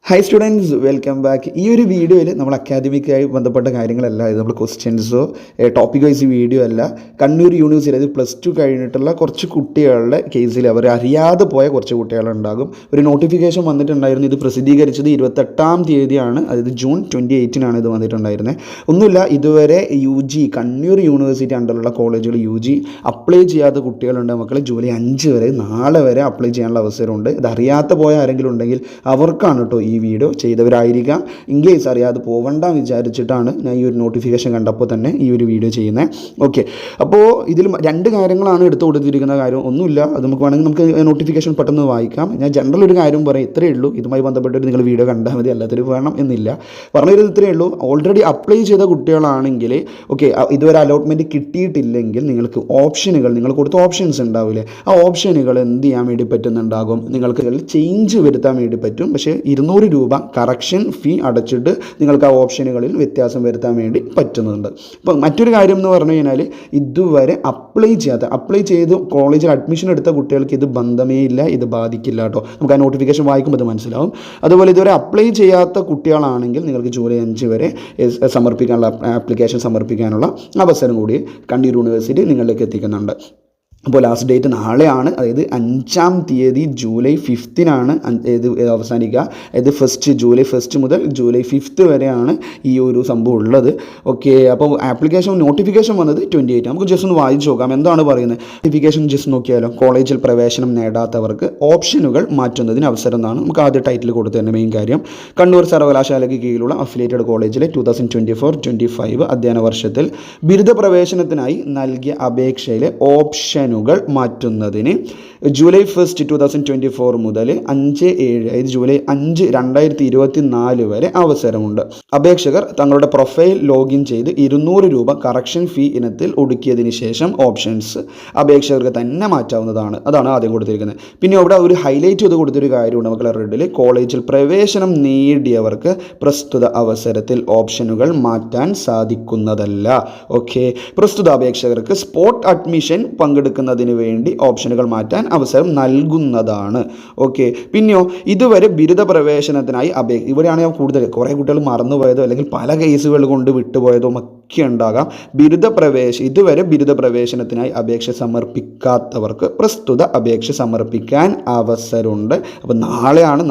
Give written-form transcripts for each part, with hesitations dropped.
Hi students, welcome back. ഈ ഒരു വീഡിയോയിൽ നമ്മൾ അക്കാദമിക്കായി ബന്ധപ്പെട്ട കാര്യങ്ങളല്ല, ഇത് നമ്മൾ ക്വസ്റ്റ്യൻസോ ടോപ്പിക് വൈസ് വീഡിയോ അല്ല. കണ്ണൂർ യൂണിവേഴ്സിറ്റി, അതായത് +2 കഴിഞ്ഞിട്ടുള്ള കുറച്ച് കുട്ടികളുടെ കേസിൽ അവർ അറിയാതെ പോയ കുറച്ച് കുട്ടികളുണ്ടാകും. ഒരു നോട്ടിഫിക്കേഷൻ വന്നിട്ടുണ്ടായിരുന്നു. ഇത് പ്രസിദ്ധീകരിച്ചത് 28-ാം തീയതിയാണ്, അതായത് ജൂൺ 28-നാണ് ഇത് വന്നിട്ടുണ്ടായിരുന്നത്. ഒന്നുമില്ല, ഇതുവരെ UG കണ്ണൂർ യൂണിവേഴ്സിറ്റി അണ്ടറിലുള്ള കോളേജുകൾ UG അപ്ലൈ ചെയ്യാത്ത കുട്ടികളുണ്ട് മക്കളെ. ജൂലൈ 5 വരെ, നാളെ വരെ അപ്ലൈ ചെയ്യാനുള്ള അവസരമുണ്ട്. ഇത് അറിയാത്ത പോയ ആരെങ്കിലും ഉണ്ടെങ്കിൽ അവർക്കാണ് കേട്ടോ ഈ വീഡിയോ. ചെയ്തവരായിരിക്കാം. ഇൻകേസ് അറിയാതെ പോവണ്ടെന്ന് വിചാരിച്ചിട്ടാണ് ഞാൻ ഈ ഒരു നോട്ടിഫിക്കേഷൻ കണ്ടപ്പോൾ തന്നെ ഈ ഒരു വീഡിയോ ചെയ്യുന്നത്. ഓക്കെ, അപ്പോൾ ഇതിൽ 2 കാര്യങ്ങളാണ് എടുത്തു കൊടുത്തിരിക്കുന്ന കാര്യം. ഒന്നുമില്ല, അത് നമുക്ക് വേണമെങ്കിൽ നമുക്ക് നോട്ടിഫിക്കേഷൻ പെട്ടെന്ന് വായിക്കാം. ഞാൻ ജനറൽ ഒരു കാര്യം പറയും, ഇത്രയേ ഉള്ളൂ. ഇതുമായി ബന്ധപ്പെട്ട് നിങ്ങൾ വീഡിയോ കണ്ടാൽ മതി, അല്ലാത്തൊരു വേണം എന്നില്ല. പറഞ്ഞിരുന്നത് ഇത്രയേ ഉള്ളൂ. ഓൾറെഡി അപ്ലൈ ചെയ്ത കുട്ടികളാണെങ്കിൽ ഓക്കെ, ഇതുവരെ അലോട്ട്മെൻറ്റ് കിട്ടിയിട്ടില്ലെങ്കിൽ നിങ്ങൾക്ക് ഓപ്ഷനുകൾ, നിങ്ങൾ കൊടുത്ത ഓപ്ഷൻസ് ഉണ്ടാവില്ലേ, ആ ഓപ്ഷനുകൾ എന്ത് ചെയ്യാൻ വേണ്ടി പറ്റുന്നുണ്ടാകും, നിങ്ങൾക്ക് ചേഞ്ച് വരുത്താൻ വേണ്ടി പറ്റും. പക്ഷേ 200 രൂപ കറക്ഷൻ ഫീ അടച്ചിട്ട് നിങ്ങൾക്ക് ആ ഓപ്ഷനുകളിൽ വ്യത്യാസം വരുത്താൻ വേണ്ടി പറ്റുന്നുണ്ട്. ഇപ്പം മറ്റൊരു കാര്യം എന്ന് പറഞ്ഞു കഴിഞ്ഞാൽ, ഇതുവരെ അപ്ലൈ ചെയ്ത് കോളേജിൽ അഡ്മിഷൻ എടുത്ത കുട്ടികൾക്ക് ഇത് ബന്ധമേ ഇല്ല, ഇത് ബാധിക്കില്ല കേട്ടോ. നമുക്ക് ആ നോട്ടിഫിക്കേഷൻ വായിക്കുമ്പോൾ ഇത് മനസ്സിലാവും. അതുപോലെ ഇതുവരെ അപ്ലൈ ചെയ്യാത്ത കുട്ടികളാണെങ്കിൽ നിങ്ങൾക്ക് ജൂലൈ 5 വരെ ആപ്ലിക്കേഷൻ സമർപ്പിക്കാനുള്ള അവസരം കൂടി കണ്ണൂർ യൂണിവേഴ്സിറ്റി നിങ്ങളിലേക്ക് എത്തിക്കുന്നുണ്ട്. അപ്പോൾ ലാസ്റ്റ് ഡേറ്റ് നാളെയാണ്, അതായത് 5-ാം തീയതി ജൂലൈ 5-നാണ് ഇത് അവസാനിക്കുക. അതായത് ജൂലൈ 1 മുതൽ ജൂലൈ 5 വരെയാണ് ഈ ഒരു സംഭവം ഉള്ളത്. ഓക്കെ, അപ്പോൾ നോട്ടിഫിക്കേഷൻ വന്നത് 28. നമുക്ക് ജസ്റ്റ് ഒന്ന് വായിച്ചു നോക്കാം എന്താണ് പറയുന്നത്. നോട്ടിഫിക്കേഷൻ ജസ്റ്റ് നോക്കിയാലോ. കോളേജിൽ പ്രവേശനം നേടാത്തവർക്ക് ഓപ്ഷനുകൾ മാറ്റുന്നതിന് അവസരം എന്നാണ് നമുക്ക് ആദ്യ ടൈറ്റിൽ കൊടുത്തു തന്നെ. മെയിൻ കാര്യം, കണ്ണൂർ സർവകലാശാലയ്ക്ക് കീഴിലുള്ള അഫിലിയേറ്റഡ് കോളേജിലെ 2024-25 അധ്യയന വർഷത്തിൽ ബിരുദ പ്രവേശനത്തിനായി നൽകിയ അപേക്ഷയിലെ ഓപ്ഷനുകൾ മാറ്റുന്നതിന് ജൂലൈ 1, 2024 മുതൽ 5/7, അതായത് ജൂലൈ 5, 2024 വരെ അവസരമുണ്ട്. അപേക്ഷകർ തങ്ങളുടെ പ്രൊഫൈൽ ലോഗിൻ ചെയ്ത് 200 രൂപ കറക്ഷൻ ഫീ ഇനത്തിൽ ഒടുക്കിയതിന് ശേഷം ഓപ്ഷൻസ് അപേക്ഷകർക്ക് തന്നെ മാറ്റാവുന്നതാണ്. അതാണ് ആദ്യം കൊടുത്തിരിക്കുന്നത്. പിന്നെ അവിടെ ഒരു ഹൈലൈറ്റ് ചെയ്ത് കൊടുത്തൊരു കാര്യമുണ്ട് മക്കളെ. റെഡിൽ കോളേജിൽ പ്രവേശനം നേടിയവർക്ക് പ്രസ്തുത അവസരത്തിൽ ഓപ്ഷനുകൾ മാറ്റാൻ സാധിക്കുന്നതല്ല. ഓക്കെ, പ്രസ്തുത അപേക്ഷകർക്ക് സ്പോട്ട് അഡ്മിഷൻ പങ്കെടുക്കുന്നതിന് വേണ്ടി ഓപ്ഷനുകൾ മാറ്റാൻ അവസരം നൽകുന്നതാണ്. ഓക്കെ, പിന്നെയോ ഇതുവരെ ബിരുദ പ്രവേശനത്തിനായി ഇവിടെയാണ് ഞാൻ കൂടുതൽ കുറേ കുട്ടികൾ മറന്നുപോയതോ അല്ലെങ്കിൽ പല കേസുകൾ കൊണ്ട് വിട്ടുപോയതോ ഒക്കെ ഉണ്ടാകാം. ഇതുവരെ ബിരുദ പ്രവേശനത്തിനായി അപേക്ഷ സമർപ്പിക്കാത്തവർക്ക് പ്രസ്തുത അപേക്ഷ സമർപ്പിക്കാൻ അവസരമുണ്ട്. അപ്പോൾ നാളെയാണ്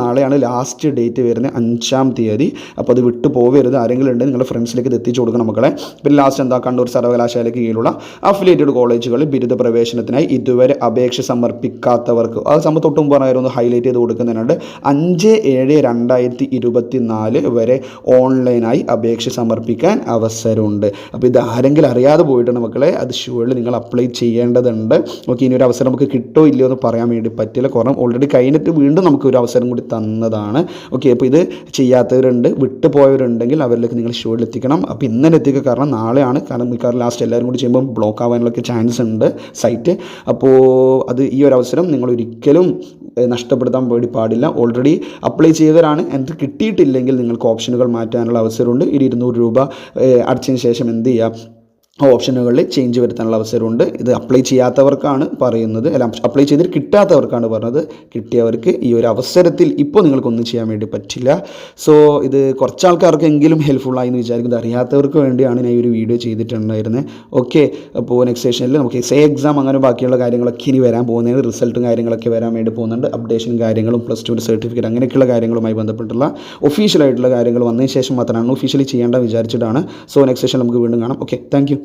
ലാസ്റ്റ് ഡേറ്റ് വരുന്നത്, 5-ാം തീയതി. അപ്പോൾ അത് വിട്ടു പോകരുത്. ആരെങ്കിലും ഉണ്ടെങ്കിൽ നിങ്ങളുടെ ഫ്രണ്ട്സിലേക്ക് ഇത് എത്തിച്ചു കൊടുക്കണം മക്കളെ. പിന്നെ ലാസ്റ്റ് എന്താ, കണ്ണൂർ സർവകലാശാലയ്ക്ക് കീഴിലുള്ള അഫിലിയേറ്റഡ് കോളേജുകളിൽ ബിരുദ പ്രവേശനത്തിനായി ഇതുവരെ അപേക്ഷ സമർപ്പിക്കാത്തവർക്ക് അത് തൊട്ട് മുമ്പ് ഒന്ന് ഹൈലൈറ്റ് ചെയ്ത് കൊടുക്കുന്നുണ്ട്. 5/7/2024 വരെ ഓൺലൈനായി അപേക്ഷ സമർപ്പിക്കാൻ അവസരമുണ്ട്. അപ്പോൾ ഇത് ആരെങ്കിലും അറിയാതെ പോയിട്ടുണ്ട് മക്കളെ, അത് ഷുവറിൽ നിങ്ങൾ അപ്ലൈ ചെയ്യേണ്ടതുണ്ട്. ഓക്കെ, ഇനി ഒരു അവസരം നമുക്ക് കിട്ടോ ഇല്ലയോ എന്ന് പറയാൻ വേണ്ടി പറ്റില്ല, കാരണം ഓൾറെഡി കഴിഞ്ഞിട്ട് വീണ്ടും നമുക്ക് ഒരു അവസരം കൂടി തന്നതാണ്. ഓക്കെ, അപ്പോൾ ഇത് ചെയ്യാത്തവരുണ്ട്, വിട്ടുപോയവരുണ്ടെങ്കിൽ അവരിലേക്ക് നിങ്ങൾ ഷുവറിൽ എത്തിക്കണം. അപ്പോൾ ഇന്നലെ എത്തിക്കുക, കാരണം നാളെയാണ്. കാരണം മിക്കവാറും ലാസ്റ്റ് എല്ലാവരും കൂടി ചെയ്യുമ്പോൾ ബ്ലോക്ക് ആവാനുള്ളൊക്കെ ചാൻസ് ഉണ്ട് സൈറ്റ്. അപ്പോൾ അത് ഈ ഒരു അവസരം നിങ്ങൾ ഒരിക്കലും നഷ്ടപ്പെടുത്താൻ വേണ്ടി പാടില്ല. ഓൾറെഡി അപ്ലൈ ചെയ്തവരാണ്, എന്നിട്ട് കിട്ടിയിട്ടില്ലെങ്കിൽ നിങ്ങൾക്ക് ഓപ്ഷനുകൾ മാറ്റാനുള്ള അവസരമുണ്ട്. 200 രൂപ അടച്ചതിന് ശേഷം എന്ത് ചെയ്യുക, ഓപ്ഷനുകളിൽ ചേഞ്ച് വരുത്താനുള്ള അവസരമുണ്ട്. ഇത് അപ്ലൈ ചെയ്യാത്തവർക്കാണ് പറയുന്നത്, അല്ല അപ്ലൈ ചെയ്തിട്ട് കിട്ടാത്തവർക്കാണ് പറഞ്ഞത്. കിട്ടിയവർക്ക് ഈ ഒരു അവസരത്തിൽ ഇപ്പോൾ നിങ്ങൾക്കൊന്നും ചെയ്യാൻ വേണ്ടി പറ്റില്ല. സോ ഇത് കുറച്ച് ആൾക്കാർക്കെങ്കിലും ഹെൽപ്ഫുള്ളായി എന്ന് വിചാരിക്കുന്നത്. അറിയാത്തവർക്ക് വേണ്ടിയാണ് ഞാൻ ഈ ഒരു വീഡിയോ ചെയ്തിട്ടുണ്ടായിരുന്നത്. ഓക്കെ, അപ്പോൾ നെക്സ്റ്റ് സെഷനിൽ നമുക്ക് എക്സാം അങ്ങനെ ബാക്കിയുള്ള കാര്യങ്ങളൊക്കെ ഇനി വരാൻ പോകുന്നതിന് റിസൾട്ടും കാര്യങ്ങളൊക്കെ വരാൻ വേണ്ടി പോകുന്നുണ്ട്. അപ്ഡേഷനും കാര്യങ്ങളും +2 സർട്ടിഫിക്കറ്റ് അങ്ങനെയൊക്കെയുള്ള കാര്യങ്ങളുമായി ബന്ധപ്പെട്ടുള്ള ഒഫീഷ്യലായിട്ടുള്ള കാര്യങ്ങൾ വന്നതിന് ശേഷം മാത്രമാണ് ഒഫീഷ്യലി ചെയ്യേണ്ട വിചാരിച്ചിട്ടാണ്. സോ നെക്സ്റ്റ് സെഷൻ നമുക്ക് വീണ്ടും കാണാം. Okay, thank you.